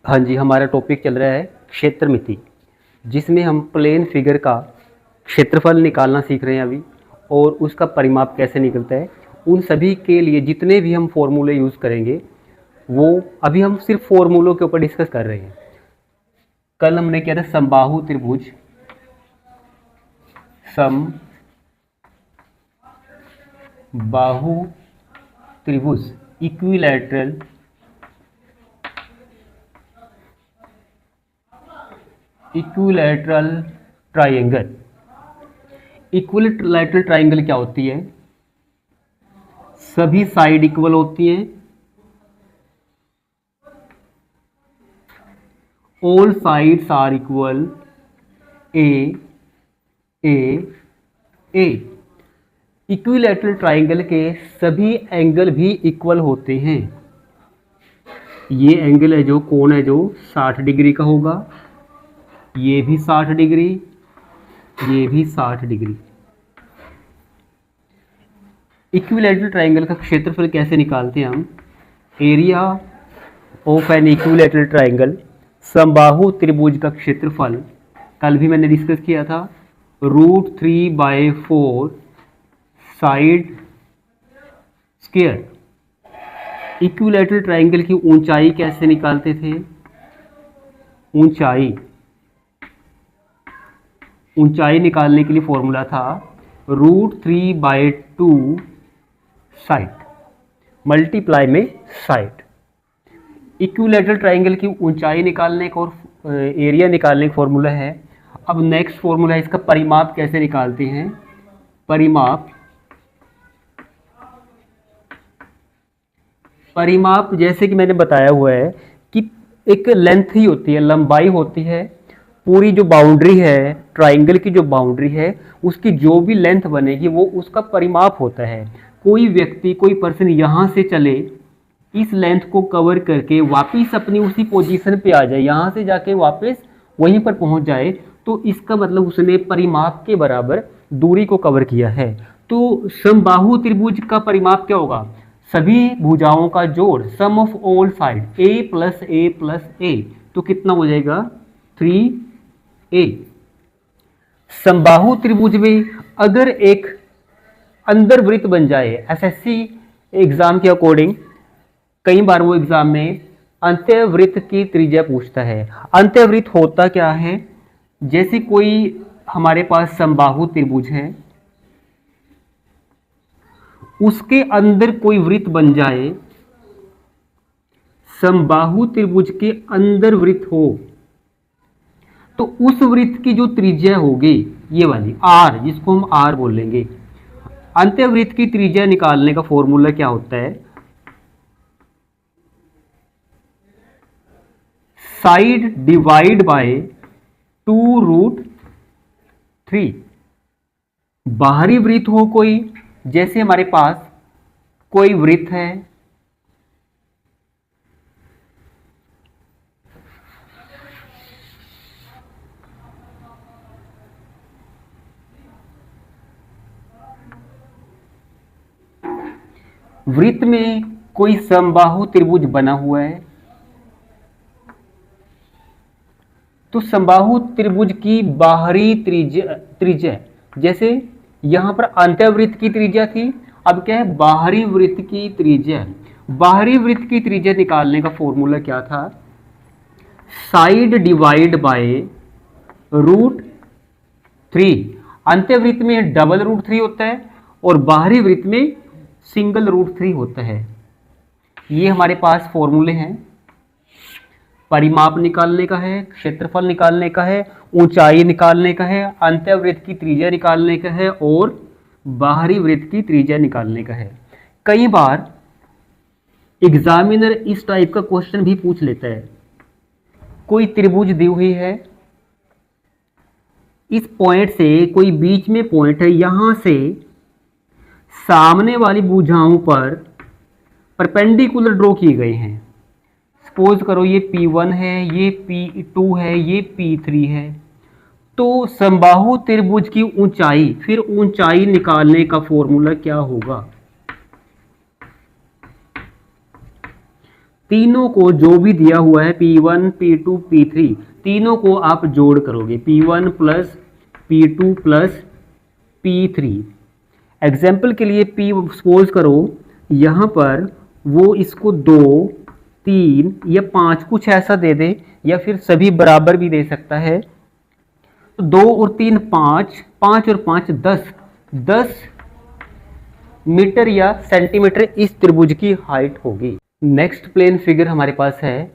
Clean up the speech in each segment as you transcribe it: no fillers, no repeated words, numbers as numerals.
हाँ जी, हमारा टॉपिक चल रहा है क्षेत्रमिति, जिसमें हम प्लेन फिगर का क्षेत्रफल निकालना सीख रहे हैं अभी, और उसका परिमाप कैसे निकलता है। उन सभी के लिए जितने भी हम फॉर्मूले यूज़ करेंगे, वो अभी हम सिर्फ फॉर्मूलों के ऊपर डिस्कस कर रहे हैं। कल हमने किया था समबाहु त्रिभुज, समबाहु त्रिभुज, इक्विलैटरल ट्राइंगल। इक्विलैटरल ट्राइंगल क्या होती है? सभी साइड इक्वल होती हैं, all sides are equal, a a a. Equilateral triangle के सभी एंगल भी इक्वल होते हैं। ये एंगल है जो कोण है जो 60 डिग्री का होगा, ये भी 60 डिग्री, ये भी 60 डिग्री। इक्विलैटरल ट्राइंगल का क्षेत्रफल कैसे निकालते हैं हम? Area of an equilateral triangle, समबाहु त्रिभुज का क्षेत्रफल, कल भी मैंने डिस्कस किया था, √3/4 साइड स्क्वायर। इक्विलैटरल ट्राइंगल की ऊंचाई कैसे निकालते थे? ऊंचाई निकालने के लिए फॉर्मूला था √3/2 साइड मल्टीप्लाई में साइड। इक्विलैटरल ट्राइंगल की ऊंचाई निकालने का और एरिया निकालने का फॉर्मूला है। अब नेक्स्ट फॉर्मूला है इसका परिमाप कैसे निकालते हैं। परिमाप जैसे कि मैंने बताया हुआ है कि एक लेंथ ही होती है, लंबाई होती है। पूरी जो बाउंड्री है, ट्राइंगल की जो बाउंड्री है, उसकी जो भी लेंथ बनेगी वो उसका परिमाप होता है। कोई व्यक्ति, कोई पर्सन यहाँ से चले, इस लेंथ को कवर करके वापस अपनी उसी पोजीशन पे आ जाए, यहाँ से जाके वापस वहीं पर पहुँच जाए, तो इसका मतलब उसने परिमाप के बराबर दूरी को कवर किया है। तो समबाहु त्रिभुज का परिमाप क्या होगा? सभी भुजाओं का जोड़, sum of all side, a + a, तो कितना हो जाएगा? 3a। समबाहु त्रिभुज में अगर एक अंदर वृत्त बन जाए, एसएससी एग्जाम के अकॉर्डिंग कई बार वो एग्जाम में अंत्यवृत्त की त्रिज्या पूछता है। अंत्यवृत्त होता क्या है? जैसे कोई हमारे पास समबाहु त्रिभुज है, उसके अंदर कोई वृत्त बन जाए, समबाहु त्रिभुज के अंदर वृत्त हो, तो उस वृत्त की जो त्रिज्या होगी, ये वाली r, जिसको हम r बोलेंगे। अंत्यवृत्त की त्रिज्या निकालने का फॉर्मूला क्या होता है? Side divide by 2√3। बाहरी वृत्त हो कोई, जैसे हमारे पास कोई वृत्त है, वृत्त में कोई समबाहु त्रिभुज बना हुआ है, तो समबाहु त्रिभुज की बाहरी त्रिज्या जैसे यहां पर अंत्यवृत्त की त्रिज्या थी, अब क्या है? बाहरी वृत्त की त्रिज्या। बाहरी वृत्त की त्रिज्या निकालने का फॉर्मूला क्या था? Side divide by √3। अंत्यवृत्त में डबल √3 होता है और बाहरी वृत्त में सिंगल √3 होता है। ये हमारे पास फॉर्मूले हैं। परिमाप निकालने का है, क्षेत्रफल निकालने का है, ऊंचाई निकालने का है, अंत्यवृत्त की त्रिज्या निकालने का है और बाहरी वृत्त की त्रिज्या निकालने का है। कई बार एग्जामिनर इस टाइप का क्वेश्चन भी पूछ लेता है। कोई त्रिभुज दी हुई है, इस पॉइंट से कोई बीच में पॉइंट है, यहां से सामने वाली भुजाओं पर परपेंडिकुलर ड्रॉ किए गए हैं। सपोज करो ये P1 है, ये P2 है, ये P3 है। तो समबाहु त्रिभुज की ऊंचाई, फिर ऊंचाई निकालने का फॉर्मूला क्या होगा? तीनों को जो भी दिया हुआ है P1 P2 P3 तीनों को आप जोड़ करोगे P1 plus P2 plus P3। Example के लिए P सपोज करो यहाँ पर वो इसको 2 3 या 5 कुछ ऐसा दे दे, या फिर सभी बराबर भी दे सकता है। तो 2 और 3 5, 5 और 5 10, 10 मीटर या सेंटीमीटर इस त्रिभुज की हाइट होगी। नेक्स्ट प्लेन फिगर हमारे पास है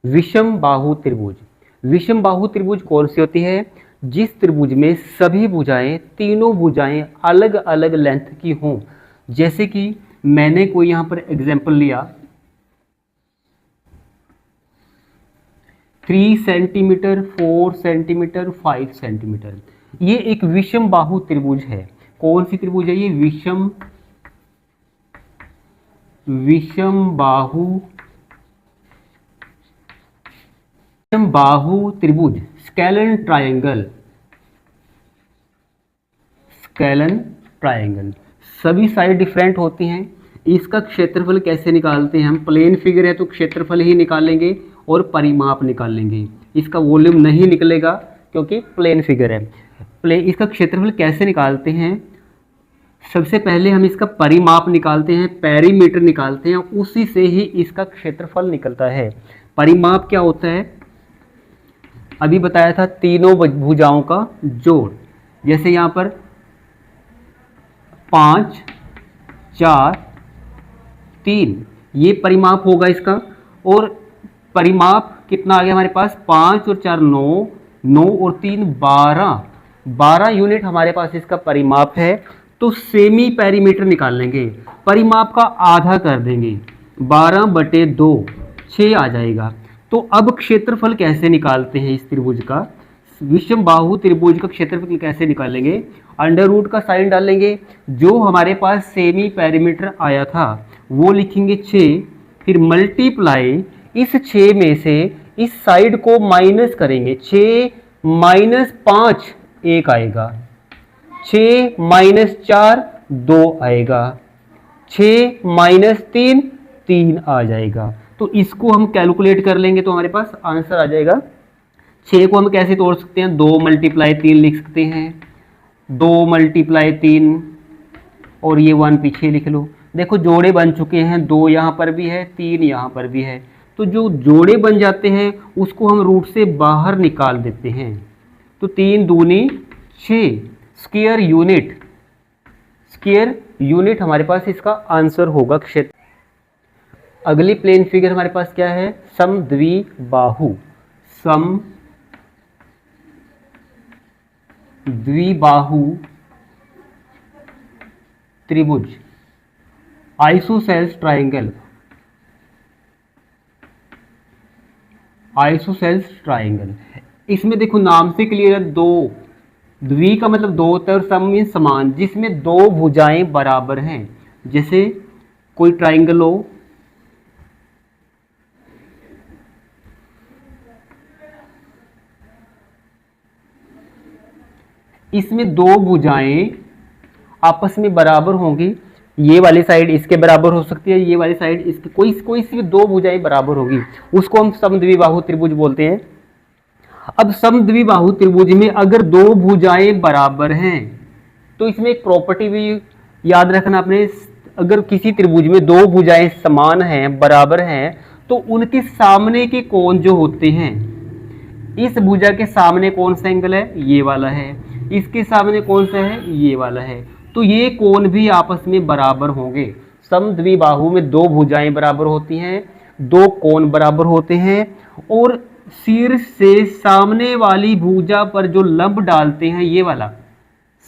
विषम बाहु त्रिभुज। विषम बाहु त्रिभुज कौन सी होती है? जिस त्रिभुज में सभी भुजाएं, तीनों भुजाएं अलग अलग लेंथ की हों। जैसे कि मैंने कोई यहां पर एग्जांपल लिया 3 सेंटीमीटर, 4 सेंटीमीटर, 5 सेंटीमीटर, ये एक विषम बाहु त्रिभुज है। कौन सी त्रिभुज है ये? विषम बाहु त्रिभुज, स्केलन ट्रायंगल। सभी साइड डिफरेंट होती हैं। इसका क्षेत्रफल कैसे निकालते हैं हम? प्लेन फिगर है तो क्षेत्रफल ही निकालेंगे और परिमाप निकालेंगे। इसका वॉल्यूम नहीं निकलेगा क्योंकि प्लेन फिगर है। इसका क्षेत्रफल कैसे निकालते हैं? सबसे पहले हम इसका परिमाप निकालते हैं, पेरीमीटर निकालते हैं, उसी से ही इसका क्षेत्रफल निकलता है। परिमाप क्या होता है? अभी बताया था, तीनों भुजाओं का जोड़। जैसे यहां पर 5 4 3, ये परिमाप होगा इसका। और परिमाप कितना आ गया हमारे पास? 5 और 4 9, 9 और 3 12 यूनिट हमारे पास इसका परिमाप है। तो सेमी पेरीमीटर निकाल लेंगे, परिमाप का आधा कर देंगे, 12/2 6 आ जाएगा। तो अब क्षेत्रफल कैसे निकालते हैं इस त्रिभुज का? विषम बाहु त्रिभुज का क्षेत्रफल कैसे निकालेंगे? अंडर रूट का साइन डालेंगे। जो हमारे पास सेमी पेरीमीटर आया था वो लिखेंगे 6, फिर मल्टीप्लाई इस 6 में से इस साइड को माइनस करेंगे। 6 - 5 1 आएगा, 6 - 4 2 आएगा, 6 - 3 3 आ जाएगा। तो इसको हम कैलकुलेट कर लेंगे तो हमारे पास आंसर आ जाएगा। 6 को हम कैसे तोड़ सकते हैं? 2 × 3 लिख सकते हैं, 2 × 3 और ये 1 पीछे लिख लो। देखो जोड़े बन चुके हैं, 2 यहाँ पर भी है, 3 यहाँ पर भी है। तो जो जोड़े बन जाते हैं उसको हम रूट से बाहर निकाल देते हैं। तो 3 दूनी 6 स्क्वायर यूनिट हमारे पास इसका आंसर होगा क्षेत्र। अगली प्लेन फिगर हमारे पास क्या है? समद्विबाहु त्रिभुज, आइसोसेल्स ट्राइंगल। इसमें देखो नाम से क्लियर है, दो, द्वि का मतलब दो होता है और सम मीन समान, जिसमें दो भुजाएं बराबर हैं। जैसे कोई ट्राइंगल हो, इसमें दो भुजाएं आपस में बराबर होंगी। ये वाली साइड इसके बराबर हो सकती है, ये वाली साइड इसके, कोई सी दो भुजाएं बराबर होगी, उसको हम समद्विबाहु त्रिभुज बोलते हैं। अब समद्विबाहु त्रिभुज में अगर दो भुजाएं बराबर हैं तो इसमें एक प्रॉपर्टी भी याद रखना आपने। अगर किसी त्रिभुज में दो भुजाएं समान हैं, बराबर हैं, तो उनके सामने के कोण जो होते हैं, इस भुजा के सामने कौन सा एंगल है? ये वाला है। इसके सामने कौन सा है? ये वाला है। तो ये कोण भी आपस में बराबर होंगे। समद्विबाहु में दो भुजाएं बराबर होती हैं, दो कोण बराबर होते हैं, और शीर्ष से सामने वाली भुजा पर जो लंब डालते हैं, ये वाला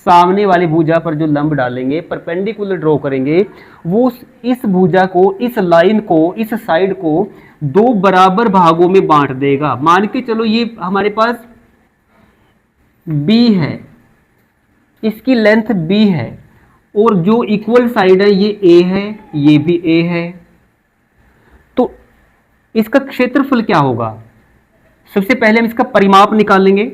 सामने वाली भुजा पर जो लंब डालेंगे, परपेंडिकुलर ड्रॉ करेंगे, वो इस भुजा को, इस लाइन को, इस साइड को दो बराबर भागों में बांट देगा। मान के चलो ये हमारे पास B है, इसकी लेंथ B है, और जो इक्वल साइड है ये A है, ये भी A है। तो इसका क्षेत्रफल क्या होगा? सबसे पहले हम इसका परिमाप निकालेंगे।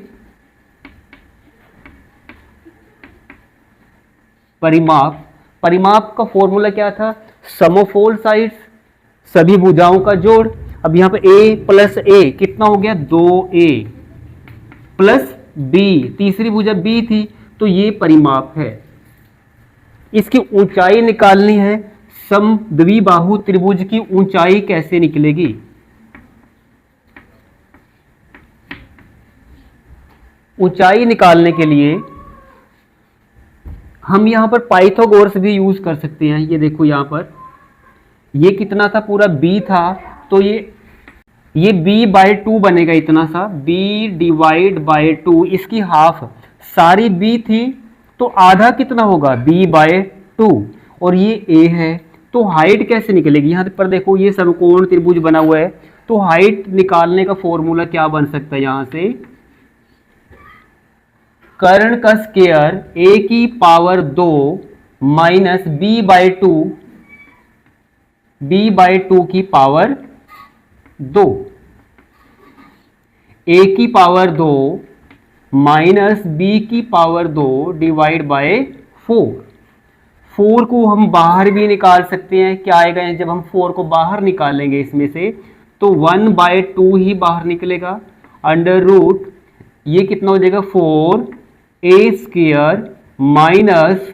परिमाप का फॉर्मूला क्या था? सम ऑफ ऑल साइड्स। सभी भुजाओं का जोड़। अब यहाँ पे a प्लस a कितना हो गया, 2a प्लस b, तीसरी भुजा b थी तो ये परिमाप है। इसकी ऊंचाई निकालनी है। समद्विबाहु त्रिभुज की ऊंचाई कैसे निकलेगी? ऊंचाई निकालने के लिए हम यहां पर पाइथागोरस भी यूज कर सकते हैं। ये देखो यहां पर ये कितना था, पूरा b था, तो ये b बाय 2 बनेगा, इतना सा b डिवाइड बाय 2, इसकी हाफ, सारी b थी तो आधा कितना होगा, b बाय 2, और ये a है। तो हाइट कैसे निकलेगी? यहां पर देखो ये समकोण त्रिभुज बना हुआ है, तो हाइट निकालने का फॉर्मूला क्या बन सकता है, यहां से कर्ण का स्क्वायर a की पावर 2 माइनस b बाय 2 की पावर 2, a की पावर 2 माइनस b की पावर 2 डिवाइड बाय 4 को हम बाहर भी निकाल सकते हैं। क्या आएगा जब हम 4 को बाहर निकालेंगे इसमें से, तो 1 बाय 2 ही बाहर निकलेगा, अंडर रूट ये कितना हो जाएगा, 4a square minus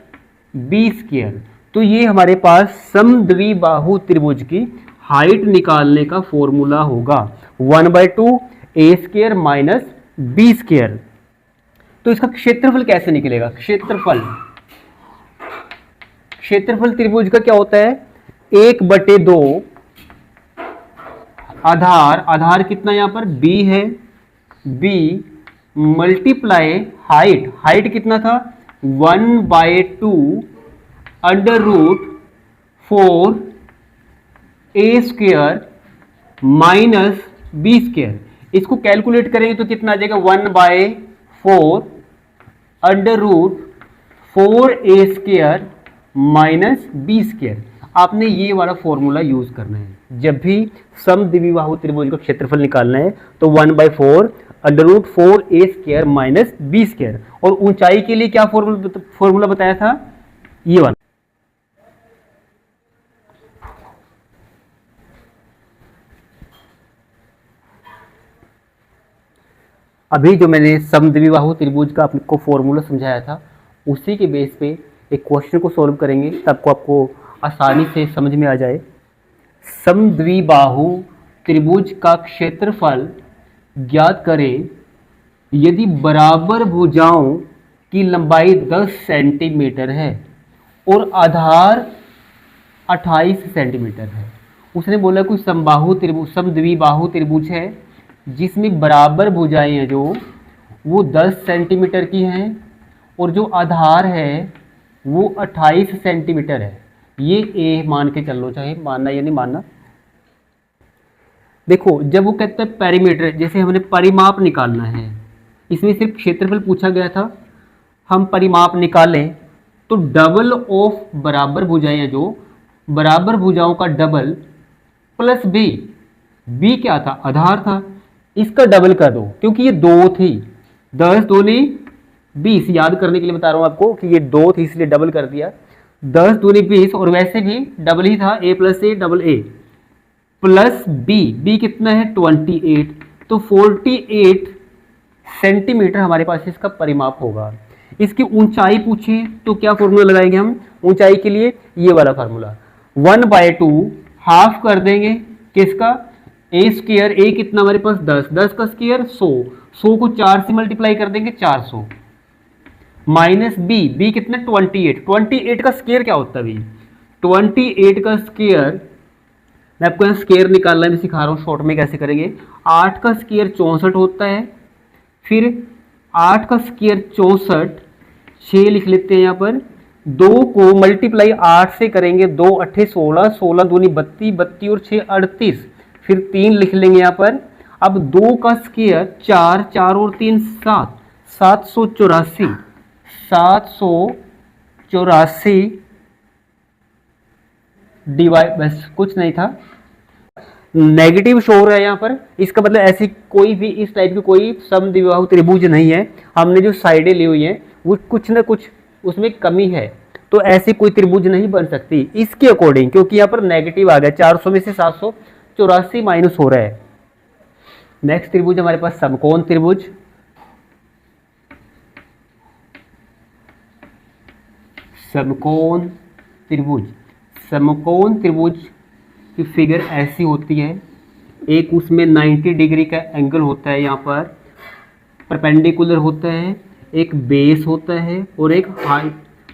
b square. तो ये हमारे पास समद्विबाहु त्रिभुज की हाइट निकालने का फॉर्मूला होगा, 1 by 2 a square minus b square. तो इसका क्षेत्रफल कैसे निकलेगा? क्षेत्रफल त्रिभुज का क्या होता है, 1/2 आधार कितना यहां पर b है, b मल्टीप्लाई हाइट कितना था, 1 by 2 under root 4a square minus b square. इसको कैलकुलेट करेंगे तो कितना आ जाएगा, 1 by 4 under root 4a square minus b square. आपने ये वाला फॉर्मूला यूज करना है जब भी समद्विबाहु त्रिभुज का क्षेत्रफल निकालना है, तो 1 by 4 under root 4a square minus b square. और ऊंचाई के लिए क्या फॉर्मूला बताया था, ये वाला। अभी जो मैंने समद्विबाहु त्रिभुज का आपको फॉर्मूला समझाया था, उसी के बेस पे एक क्वेश्चन को सॉल्व करेंगे, तब आपको आसानी से समझ में आ जाए। समद्विबाहु त्रिभुज का क्षेत्रफल ज्ञात करें यदि बराबर भुजाओं की लंबाई 10 सेंटीमीटर है और आधार 28 सेंटीमीटर है। उसने बोला कोई समद्विबाहु त्रिभुज है जिसमें बराबर भुजाएं हैं जो वो 10 सेंटीमीटर की हैं और जो आधार है वो 28 सेंटीमीटर है। ये ए मान के चल लो, चाहे मानना या नहीं मानना। देखो जब वो कहते हैं पेरीमीटर, जैसे हमने परिमाप निकालना है, इसमें सिर्फ क्षेत्रफल पूछा गया था, हम परिमाप निकालें तो डबल ऑफ बराबर भुजाएं हैं जो बराबर भुजाओं का डबल प्लस बी क्या था, आधार था, इसका डबल कर दो क्योंकि ये 2 थी, 10 दूनी 20, याद करने के लिए बता रहा हूं आपको कि ये 2 थी इसलिए डबल कर दिया, 10 दूनी 20, और वैसे भी डबल ही था, a plus a double a plus b कितना है 28, तो 48 सेंटीमीटर हमारे पास इसका परिमाप होगा। इसकी ऊंचाई पूछे तो क्या फॉर्मूला लगाएंगे हम ऊंचाई के लिए, ये वाला फार्मूला, 1 बाय 2 हाफ कर देंगे किसका, ए स्क्वायर, ए कितना हमारे पास 10 का स्क्वायर 100 को 4 से मल्टीप्लाई कर देंगे 400, माइनस बी कितना 28 का स्क्वायर क्या होता है भाई, 28 का स्क्वायर, मैं आपको यहाँ स्क्वायर निकालना भी सिखा रहा हूँ शॉर्ट में कैसे करेंगे। 8 का स्क्वायर 64 होता है, फिर 8 का स्क्वायर 64, 6 लिख लेते हैं यहाँ पर, 2 को मल्टीप्लाई 8 से करेंगे, 2 8 16, 16 दूनी 32, 32 और 6 38, फिर 3 लिख लेंगे यहाँ पर। अब 2 का स्क्वायर 4, 4 और 3 7, 784 डिवाइड, बस कुछ नहीं था, नेगेटिव शो हो रहा है यहाँ पर, इसका मतलब ऐसी कोई भी इस टाइप की कोई समद्विबाहु त्रिभुज नहीं है। हमने जो साइडें ली हुई हैं वो कुछ ना कुछ उसमें कमी है, तो ऐसी कोई त्रिभुज नहीं बन सकती इसके अकॉर्डिंग, क्योंकि यहाँ पर नेगेटिव आ गया, 400 में से 784 माइनस हो रहा है। नेक्स्ट त्रिभुज हमारे पास समकोण त्रिभुज। समकोण त्रिभुज, समकोण त्रिभुज की फिगर ऐसी होती है, एक उसमें 90 डिग्री का एंगल होता है, यहाँ पर परपेंडिकुलर होता है, एक बेस होता है और एक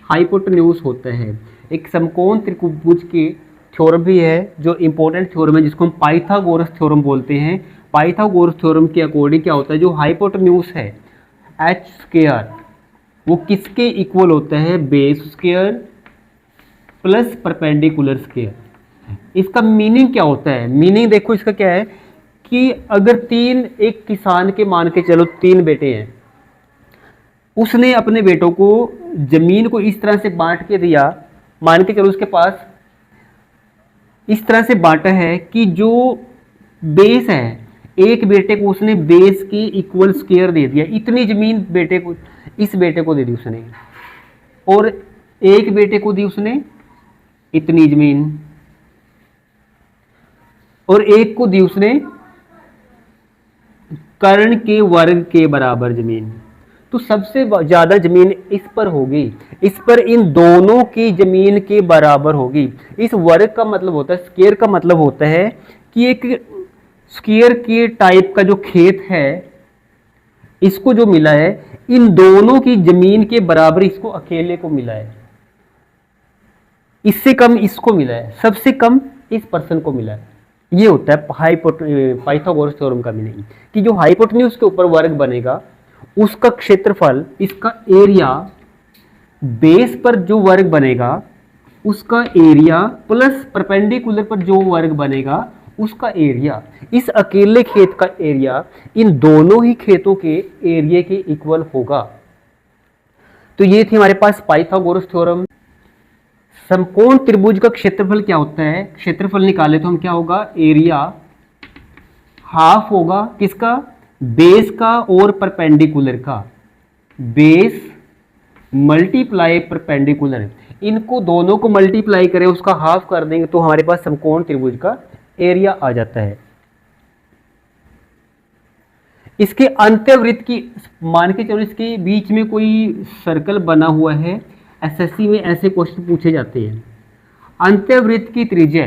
हाइपोटेन्यूज होता है। एक समकोण त्रिभुज की थ्योरम भी है जो इंपॉर्टेंट थ्योरम है, जिसको हम पाइथागोरस थ्योरम बोलते हैं। पाइथागोरस थ्योरम के अकॉर्डिंग क्या होता है, जो हाइपोटेन्यूज है एच स्क्वायर वो किसके इक्वल होता है, base square plus perpendicular square. इसका मीनिंग क्या होता है, मीनिंग देखो इसका क्या है कि अगर एक किसान के मान के चलो 3 बेटे हैं, उसने अपने बेटों को जमीन को इस तरह से बांट के दिया, मान के चलो उसके पास इस तरह से बांटा है कि जो बेस है, एक बेटे को उसने बेस की इक्वल स्क्वायर दे दिया, इतनी जमीन बेटे को, इस बेटे को दे दी उसने, और एक बेटे को दी उसने इतनी जमीन, और एक को दी उसने कर्ण के वर्ग के बराबर जमीन। तो सबसे ज्यादा जमीन इस पर होगी, इस पर इन दोनों की जमीन के बराबर होगी। इस वर्ग का मतलब होता है, स्क्वायर का मतलब होता है कि एक स्क्वायर के टाइप का जो खेत है, इसको जो मिला है इन दोनों की जमीन के बराबर इसको अकेले को मिला है, इससे कम इसको मिला है, सबसे कम इस पर्सन को मिला है। ये होता है पाइथागोरस थ्योरम का मीनिंग, कि जो हाइपोटेन्यूज के ऊपर वर्ग बनेगा उसका क्षेत्रफल, इसका एरिया, बेस पर जो वर्ग बनेगा उसका एरिया प्लस परपेंडिकुलर पर जो वर्ग बनेगा उसका एरिया, इस अकेले खेत का एरिया इन दोनों ही खेतों के एरिया के इक्वल होगा। तो ये थी हमारे पास पाइथागोरस थ्योरम। समकोण त्रिभुज का क्षेत्रफल क्या होता है, क्षेत्रफल निकाले तो हम क्या होगा, एरिया हाफ होगा किसका, बेस का और परपेंडिकुलर का, बेस मल्टीप्लाई परपेंडिकुलर, इनको दोनों को मल्टीप्लाई करें उसका हाफ कर देंगे तो हमारे पास समकोण त्रिभुज का एरिया आ जाता है। इसके अंत्यवृत्त की, मान के चलो इसके बीच में कोई सर्कल बना हुआ है, एसएससी में ऐसे क्वेश्चन पूछे जाते हैं। अंत्यवृत्त की त्रिज्या,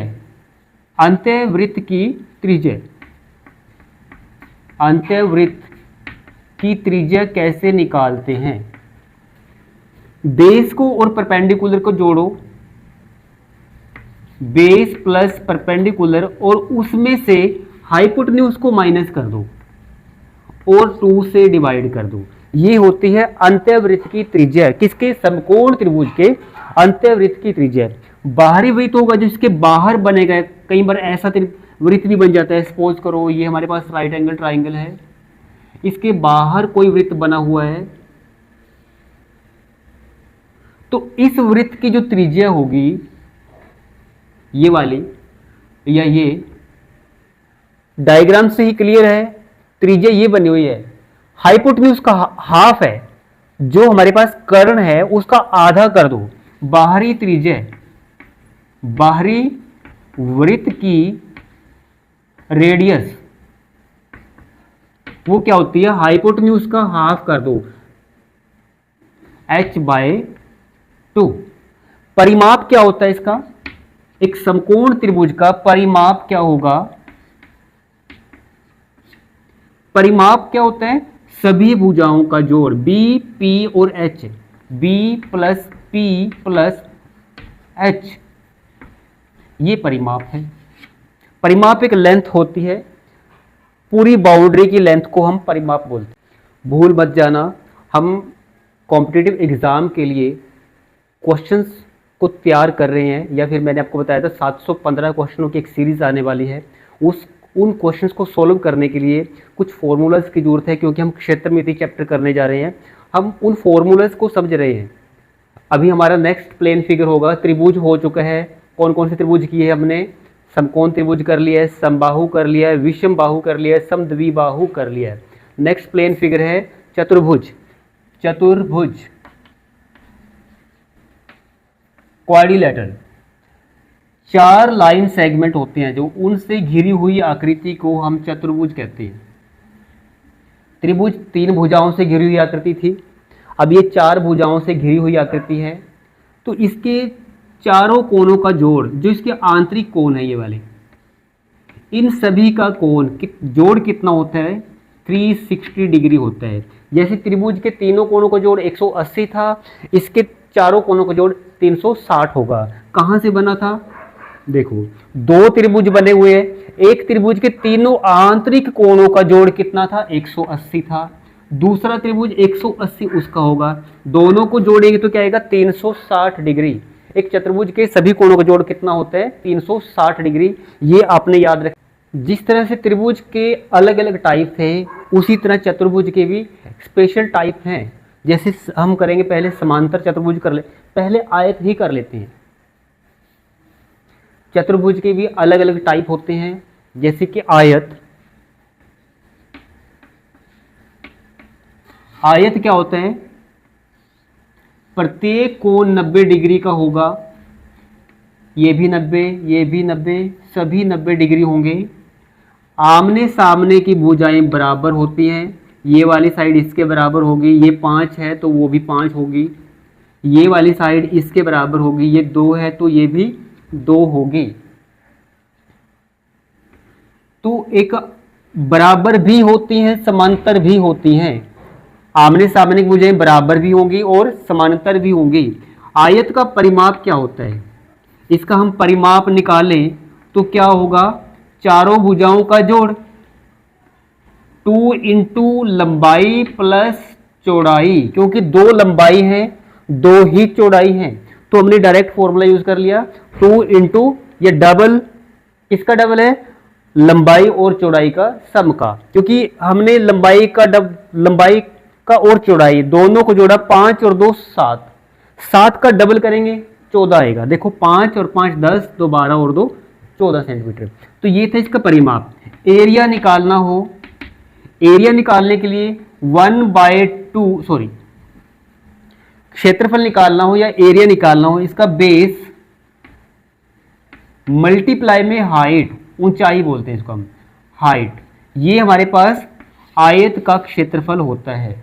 अंत्यवृत्त की त्रिज्या, अंत्यवृत्त की त्रिज्या कैसे निकालते हैं, बेस को और परपेंडिकुलर को जोड़ो, बेस प्लस परपेंडिकुलर और उसमें से हाइपोटेन्यूज को माइनस कर दो और 2 से डिवाइड कर दो। ये होती है अंत्यवृत्त की त्रिज्या, किसके, समकोण त्रिभुज के अंत्यवृत्त की त्रिज्या। बाहरी वृत्त होगा जिसके बाहर बनेगा, कई बार ऐसा वृत्त भी बन जाता है, सपोज करो ये हमारे पास राइट एंगल ट्राइंगल है, इसके बाहर कोई वृत्त बना हुआ है, तो इस वृत्त की जो त्रिज्या होगी ये वाली या ये, डायग्राम से ही क्लियर है, त्रिज्या ये बनी हुई है, हाइपोटेन्यूज का हाफ है, जो हमारे पास कर्ण है उसका आधा कर दो, बाहरी त्रिज्या, बाहरी वृत्त की रेडियस वो क्या होती है, हाइपोटेन्यूज का हाफ कर दो, h/2। परिमाप क्या होता है इसका, एक समकोण त्रिभुज का परिमाप क्या होगा, परिमाप क्या होता है, सभी भुजाओं का जोड़, B, P और H, B plus P plus H, ये परिमाप है। परिमाप एक लेंथ होती है, पूरी बाउंड्री की लेंथ को हम परिमाप बोलते हैं। भूल मत जाना, हम कॉम्पिटिटिव एग्जाम के लिए क्वेश्चंस को तैयार कर रहे हैं, या फिर मैंने आपको बताया था 715 क्वेश्चनों की एक सीरीज आने वाली है, उन क्वेश्चंस को सॉल्व करने के लिए कुछ फॉर्मूलाज की जरूरत है, क्योंकि हम क्षेत्रमिति चैप्टर करने जा रहे हैं, हम उन फॉर्मूलाज को समझ रहे हैं। अभी हमारा नेक्स्ट प्लेन फिगर होगा, त्रिभुज हो चुका है, कौन कौन से त्रिभुज किए हैं हमने, समकोण त्रिभुज कर लिया है, समबाहु कर लिया है, विषम बाहु कर लिया है, समद्विबाहु कर लिया है। नेक्स्ट प्लेन फिगर है चतुर्भुज, चतुर्भुज। क्वाड्रिलेटरल, 4 लाइन सेगमेंट होते हैं जो उनसे घिरी हुई आकृति को हम चतुर्भुज कहते हैं। त्रिभुज 3 भुजाओं से घिरी हुई आकृति थी, अब ये 4 भुजाओं से घिरी हुई आकृति है। तो इसके चारों कोनों का जोड़, जो इसके आंतरिक कोण है ये वाले, इन सभी का कोण जोड़ कितना होता है? 360 डिग्री होता है। जैसे त्रिभुज के तीनों कोनों का जोड़ 180 था, इसके चारों कोनों का जोड़ 360 होगा। कहाँ से बना था? देखो, 2 त्रिभुज बने हुए हैं, एक त्रिभुज के तीनों आंतरिक कोणों का जोड़ कितना था? 180 था। दूसरा त्रिभुज 180 उसका होगा, दोनों को जोड़ेंगे तो क्या आएगा? 360 डिग्री। एक चतुर्भुज के सभी कोणों का जोड़ कितना होता है? 360 डिग्री। ये आपने याद रख। जिस तरह से त्रिभुज के अलग अलग टाइप थे, उसी तरह चतुर्भुज के भी स्पेशल टाइप हैं। जैसे हम करेंगे, पहले समांतर चतुर्भुज कर ले, पहले आयत ही कर लेते हैं। चतुर्भुज के भी अलग अलग टाइप होते हैं, जैसे कि आयत। आयत क्या होता है? प्रत्येक कोण 90 डिग्री का होगा, ये भी 90, ये भी 90, सभी 90 डिग्री होंगे। आमने सामने की भुजाएं बराबर होती हैं, ये वाली साइड इसके बराबर होगी, ये 5 है तो वो भी 5 होगी, ये वाली साइड इसके बराबर होगी, ये 2 है तो ये भी 2 होगी। तो एक बराबर भी होती हैं, समांतर भी होती हैं। आमने सामने की भुजाएं बराबर भी होंगी और समांतर भी होंगी। आयत का परिमाप क्या होता है? इसका हम परिमाप निकालें तो क्या होगा? चारों भुजाओं का जोड़, 2 इंटू लंबाई प्लस चौड़ाई, क्योंकि 2 लंबाई है 2 ही चौड़ाई है, तो हमने डायरेक्ट फॉर्मूला यूज कर लिया, 2 इंटू ये डबल, इसका डबल है लंबाई और चौड़ाई का सम का, क्योंकि हमने लंबाई का और चौड़ाई दोनों को जोड़ा, 5 और 2 7, 7 का डबल करेंगे 14 आएगा। देखो 5 और 5 10, 2 12 और 2 14 सेंटीमीटर। तो ये था इसका परिमाप। एरिया निकालना हो, एरिया निकालने के लिए 1/2 सॉरी क्षेत्रफल निकालना हो या एरिया निकालना हो, इसका बेस मल्टीप्लाई में हाइट, ऊंचाई बोलते हैं इसको हम, हाइट, ये हमारे पास आयत का क्षेत्रफल होता है।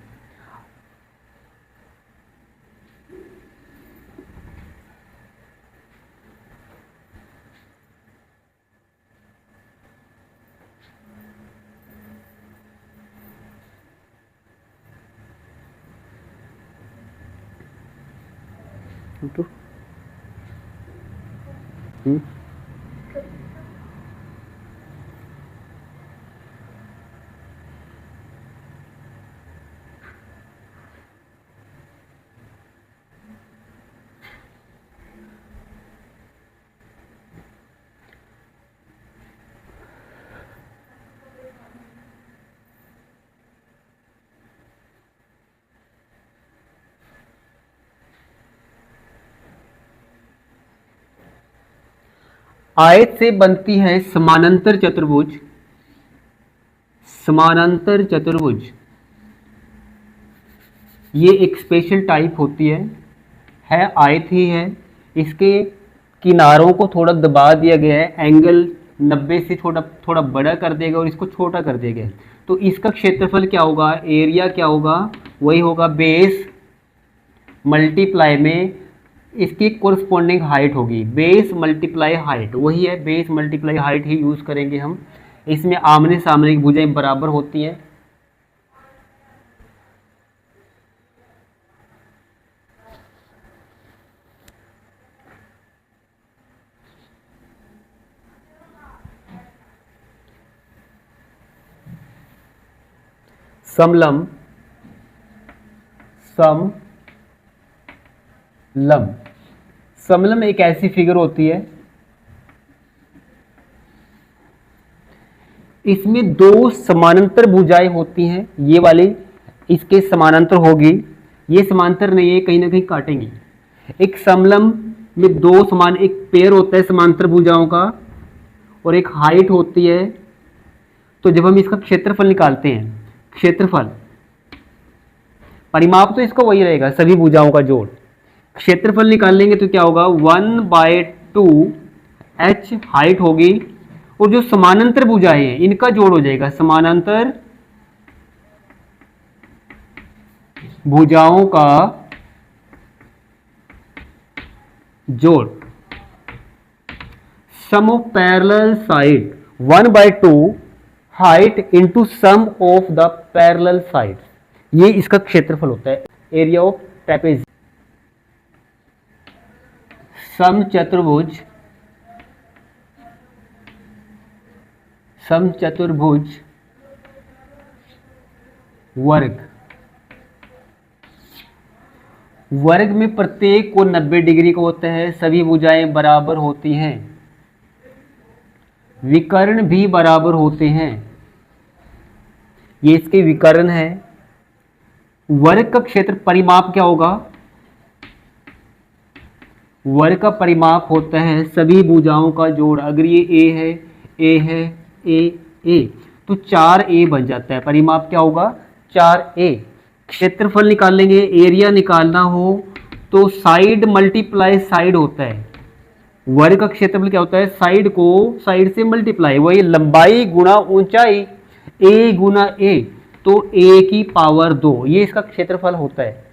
आयत से बनती है समानांतर चतुर्भुज। समानांतर चतुर्भुज ये एक स्पेशल टाइप होती है आयत ही है। इसके किनारों को थोड़ा दबा दिया गया है, एंगल 90 से थोड़ा बड़ा कर देगा और इसको छोटा कर दिया गया है। तो इसका क्षेत्रफल क्या होगा? एरिया क्या होगा? वही होगा बेस मल्टीप्लाई में इसकी कोरस्पॉन्डिंग हाइट होगी, बेस मल्टीप्लाई हाइट, वही है बेस मल्टीप्लाई हाइट ही यूज करेंगे हम। इसमें आमने सामने की भुजाएं बराबर होती हैं। समलंब, समलंब, समलंब एक ऐसी फिगर होती है, इसमें 2 समानांतर भुजाएं होती हैं। ये वाली इसके समानांतर होगी, ये समांतर नहीं है, कहीं ना कहीं काटेंगी। एक समलंब में 2 समान, एक पेयर होता है समांतर भुजाओं का और एक हाइट होती है। तो जब हम इसका क्षेत्रफल निकालते हैं, क्षेत्रफल परिमाप तो इसका वही रहेगा, सभी भुजाओं का जोड़। क्षेत्रफल निकाल लेंगे तो क्या होगा 1/2 h हाइट होगी, और जो समानांतर भुजाएं हैं इनका जोड़ हो जाएगा, समानांतर भुजाओं का जोड़, sum of parallel side 1/2 height into sum of the parallel side, ये इसका क्षेत्रफल होता है, एरिया ऑफ ट्रेपेज। समचतुर्भुज वर्ग में प्रत्येक को 90 डिग्री का होता है, सभी भुजाएं बराबर होती हैं, विकर्ण भी बराबर होते हैं, ये इसके विकर्ण है। वर्ग का क्षेत्र परिमाप क्या होगा, वर्ग का परिमाप होता है सभी भुजाओं का जोड़। अगर ये ए है, ए है, ए तो 4a बन जाता है, परिमाप क्या होगा 4a। क्षेत्रफल निकाल लेंगे, एरिया निकालना हो तो साइड मल्टीप्लाई साइड होता है, वर्ग का क्षेत्रफल क्या होता है, साइड को साइड से मल्टीप्लाई, वही लंबाई गुणा ऊंचाई, a गुना a, तो a की पावर 2, ये इसका क्षेत्रफल होता है।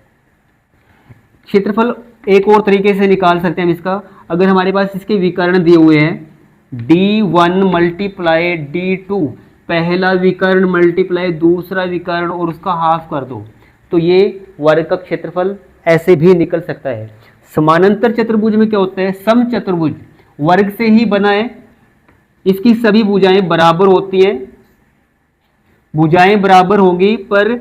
क्षेत्रफल एक और तरीके से निकाल सकते हैं हम इसका, अगर हमारे पास इसके विकर्ण दिए हुए हैं d1 मल्टीप्लाई d2, पहला विकर्ण मल्टीप्लाई दूसरा विकर्ण और उसका हाफ कर दो, तो ये वर्ग का क्षेत्रफल ऐसे भी निकल सकता है। समानांतर चतुर्भुज में क्या होता है, समचतुर्भुज वर्ग से ही बना है, इसकी सभी भुजाएं बराबर होती हैं, भुजाएं बराबर होंगी पर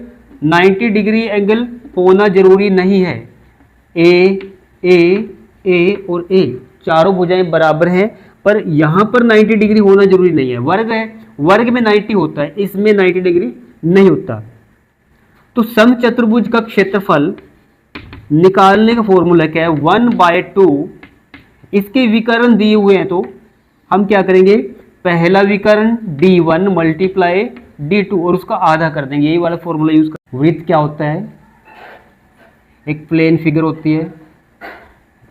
90 डिग्री एंगल होना जरूरी नहीं है, ए और ए चारों भुजाएं बराबर हैं, पर यहां पर 90 डिग्री होना जरूरी नहीं है, वर्ग है, वर्ग में 90 होता है, इसमें 90 डिग्री नहीं होता। तो समचतुर्भुज का क्षेत्रफल निकालने का फॉर्मूला क्या है, 1/2, इसके विकर्ण दिए हुए हैं तो हम क्या करेंगे, पहला विकर्ण d1 मल्टीप्लाई d2 और उसका आधा कर देंगे, यही वाला फॉर्मूला यूज कर। वृत्त क्या होता है, एक प्लेन फिगर होती है,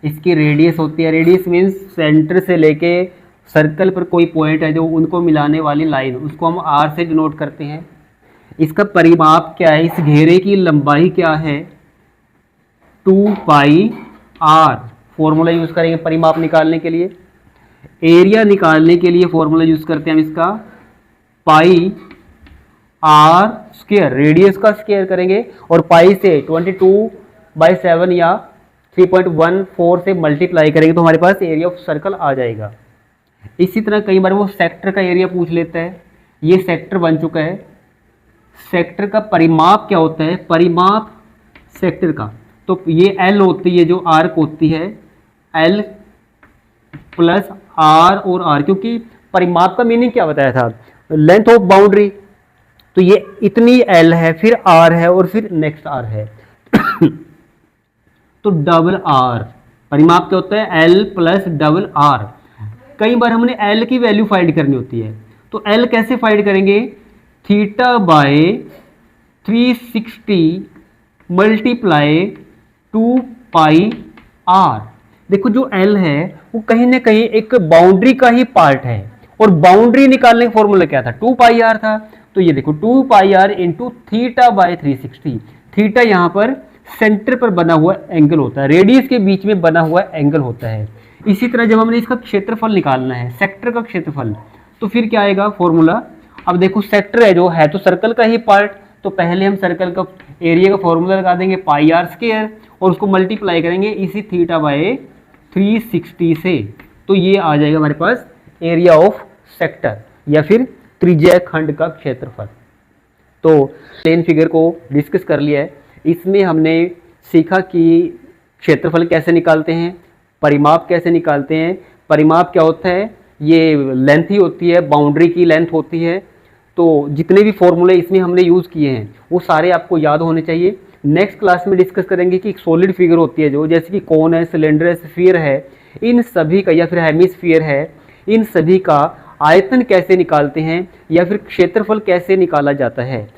इसकी रेडियस होती है, रेडियस मीन्स सेंटर से लेके सर्कल पर कोई पॉइंट है जो उनको मिलाने वाली लाइन, उसको हम r से डिनोट करते हैं। इसका परिमाप क्या है, इस घेरे की लंबाई क्या है, 2πr, फॉर्मूला यूज करेंगे परिमाप निकालने के लिए। एरिया निकालने के लिए फॉर्मूला यूज करते हैं हम इसका पाई r स्क्वायर, रेडियस का स्क्वायर करेंगे और पाई से 22/7 या 3.14 से मल्टीप्लाई करेंगे तो हमारे पास एरिया ऑफ सर्कल आ जाएगा। इसी तरह कई बार वो सेक्टर का एरिया पूछ लेता है, ये सेक्टर बन चुका है, सेक्टर का परिमाप क्या होता है, परिमाप सेक्टर का, तो ये L होती है जो आर्क होती है, L प्लस R और R, क्योंकि परिमाप का मीनिंग क्या बताया था, लेंथ ऑफ बाउंड्री, तो ये इतनी L है, फिर R है और फिर नेक्स्ट R है तो डबल R, परिमाप क्या होता है L प्लस डबल R। कई बार हमने L की वैल्यू फाइंड करनी होती है, तो L कैसे फाइंड करेंगे, θ/360 मल्टीप्लाई 2πr। देखो जो L है वो कहीं ना कहीं एक बाउंड्री का ही पार्ट है, और बाउंड्री निकालने का फॉर्मूला क्या था, 2πr था, तो ये देखो 2πr इंटू θ/360, थीटा यहाँ पर सेंटर पर बना हुआ एंगल होता है, रेडियस के बीच में बना हुआ एंगल होता है। इसी तरह जब हमने इसका क्षेत्रफल निकालना है, सेक्टर का क्षेत्रफल, तो फिर क्या आएगा फॉर्मूला, अब देखो सेक्टर है जो है तो सर्कल का ही पार्ट, तो पहले हम सर्कल का एरिया का फॉर्मूला लगा देंगे πr स्क्वायर और उसको मल्टीप्लाई करेंगे इसी θ/360 से, तो ये आ जाएगा हमारे पास एरिया ऑफ सेक्टर या फिर त्रिज्या खंड का क्षेत्रफल। तो प्लेन फिगर को डिस्कस कर लिया है, इसमें हमने सीखा कि क्षेत्रफल कैसे निकालते हैं, परिमाप कैसे निकालते हैं। परिमाप क्या होता है, ये लेंथ ही होती है, बाउंड्री की लेंथ होती है। तो जितने भी फॉर्मूले इसमें हमने यूज़ किए हैं वो सारे आपको याद होने चाहिए। नेक्स्ट क्लास में डिस्कस करेंगे कि एक सॉलिड फिगर होती है जो, जैसे कि कोन है, सिलेंडर है, स्फीयर है, इन सभी का, या फिर हेमिस्फीयर है, इन सभी का आयतन कैसे निकालते हैं या फिर क्षेत्रफल कैसे निकाला जाता है।